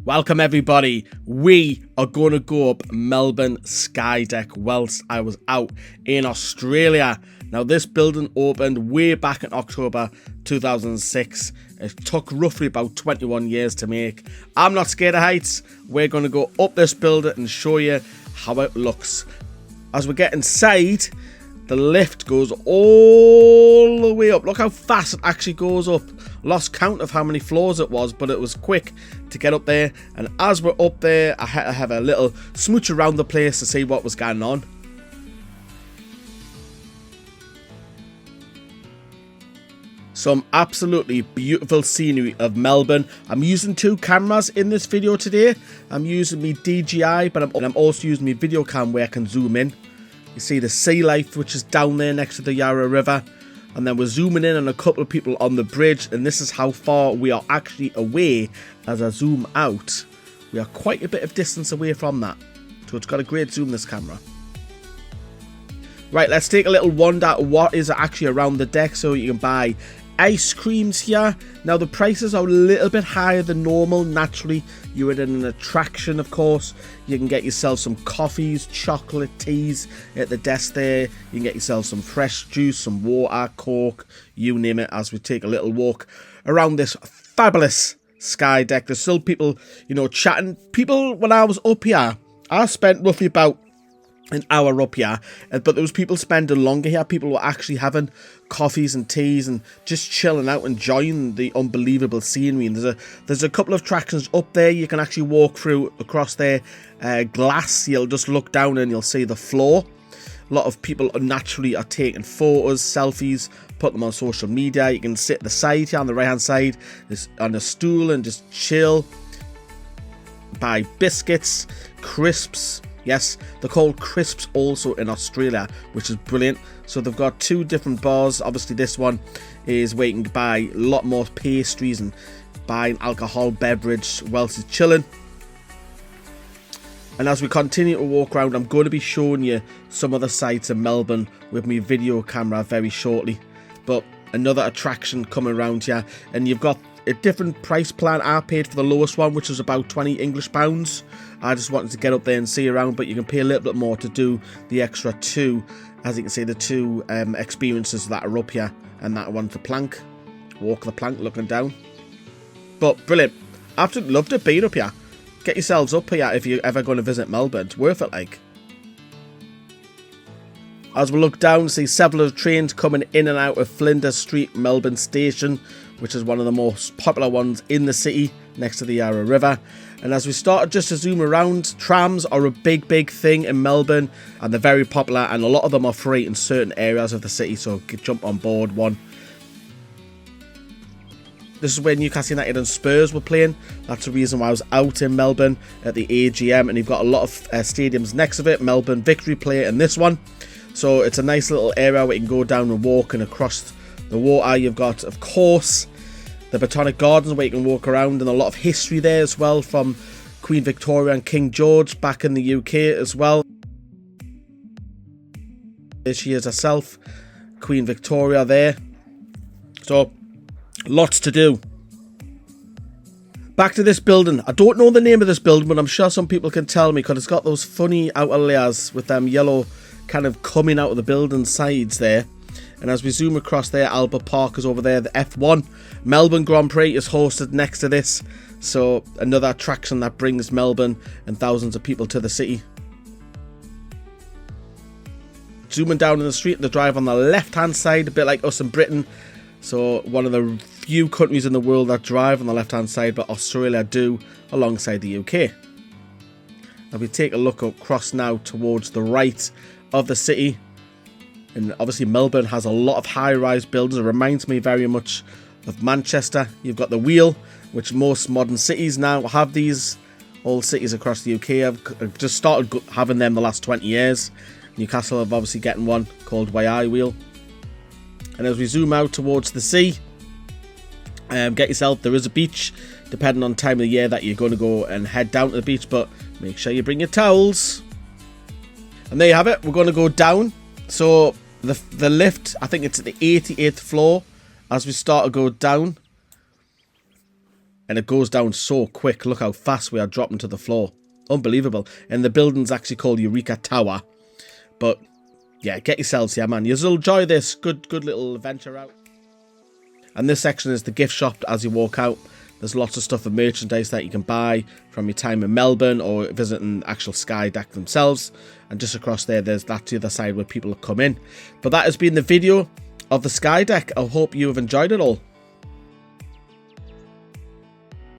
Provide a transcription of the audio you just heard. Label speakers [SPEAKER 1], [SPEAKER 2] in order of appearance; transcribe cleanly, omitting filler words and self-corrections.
[SPEAKER 1] Welcome everybody, we are going to go up Melbourne Skydeck whilst I was out in Australia. Now this building opened way back in October 2006. It took roughly about 21 years to make. I'm not scared of heights. We're going to go up this building and show you how it looks. As we get inside, the lift goes all the way up. Look how fast it actually goes up. Lost count of how many floors it was, but it was quick to get up there. And as we're up there, I had to have a little smooch around the place to see what was going on. Some absolutely beautiful scenery of Melbourne. I'm using two cameras in this video today. I'm using my DJI, but I'm also using my video cam where I can zoom in. You see the sea life, which is down there next to the Yarra River. And then we're zooming in on a couple of people on the bridge. And this is how far we are actually away as I zoom out. We are quite a bit of distance away from that. So it's got a great zoom, this camera. Right, let's take a little wander at what is actually around the deck. So you can buy ice creams here. Now the prices are a little bit higher than normal. Naturally, you're at an attraction, of course. You can get yourself some coffees, chocolate, teas at the desk there. You can get yourself some fresh juice, some water, Coke, you name it, as we take a little walk around this fabulous sky deck. There's still people, you know, chatting. People, when I was up here, I spent roughly about an hour up here, but there was people spending longer here. People were actually having coffees and teas and just chilling out, enjoying the unbelievable scenery. And there's a couple of attractions up there. You can actually walk through across there, glass. You'll just look down and you'll see the floor. A lot of people naturally are taking photos, selfies, put them on social media. You can sit at the side here on the right hand side on a stool and just chill, buy biscuits, crisps. Yes, they're called crisps also in Australia, which is brilliant. So they've got two different bars. Obviously this one is where you can buy a lot more pastries and buy an alcohol beverage whilst it's chilling. And as we continue to walk around, I'm going to be showing you some of the sights in Melbourne with my video camera very shortly. But another attraction coming around here, and you've got a different price plan. I paid for the lowest one, which was about 20 English pounds. I just wanted to get up there and see around, but you can pay a little bit more to do the extra two, as you can see, the two experiences that are up here, and that one's the plank, walk the plank looking down. But brilliant, absolutely loved it being up here. Get yourselves up here if you're ever going to visit Melbourne. It's worth it, like. As we look down, see several trains coming in and out of Flinders Street Melbourne Station, which is one of the most popular ones in the city next to the Yarra River. And as we started just to zoom around, trams are a big thing in Melbourne, and they're very popular, and a lot of them are free in certain areas of the city, so jump on board one. This is where Newcastle United and Spurs were playing. That's the reason why I was out in Melbourne at the AGM, and you've got a lot of stadiums next of it. Melbourne Victory play in this one. So it's a nice little area where you can go down and walk and across the water. You've got, of course, the Botanic Gardens where you can walk around, and a lot of history there as well from Queen Victoria and King George back in the UK as well. There she is herself, Queen Victoria there. So lots to do. Back to this building. I don't know the name of this building, but I'm sure some people can tell me, because it's got those funny outer layers with them yellow kind of coming out of the building sides there. And as we zoom across there, Albert Park is over there. The F1 Melbourne Grand Prix is hosted next to this. So another attraction that brings Melbourne and thousands of people to the city. Zooming down in the street, the drive on the left hand side, a bit like us in Britain. So one of the few countries in the world that drive on the left hand side, but Australia do alongside the UK. Now we take a look across now towards the right of the city. And obviously Melbourne has a lot of high-rise buildings. It reminds me very much of Manchester. You've got the wheel, which most modern cities now have these. All cities across the UK have just started having them the last 20 years. Newcastle have obviously getting one called YI wheel. And as we zoom out towards the sea, get yourself, there is a beach, depending on time of the year that you're going to go and head down to the beach, but make sure you bring your towels. And there you have it, we're going to go down. So the lift, I think it's at the 88th floor as we start to go down. and it goes down so quick. Look how fast we are dropping to the floor. Unbelievable. And the building's actually called Eureka Tower. But yeah, get yourselves here, man. You'll enjoy this. Good little adventure out. And this section is the gift shop as you walk out. There's lots of stuff and merchandise that you can buy from your time in Melbourne or visiting actual Skydeck themselves. And just across there, there's that to the other side where people come in. But that has been the video of the Skydeck. I hope you have enjoyed it all.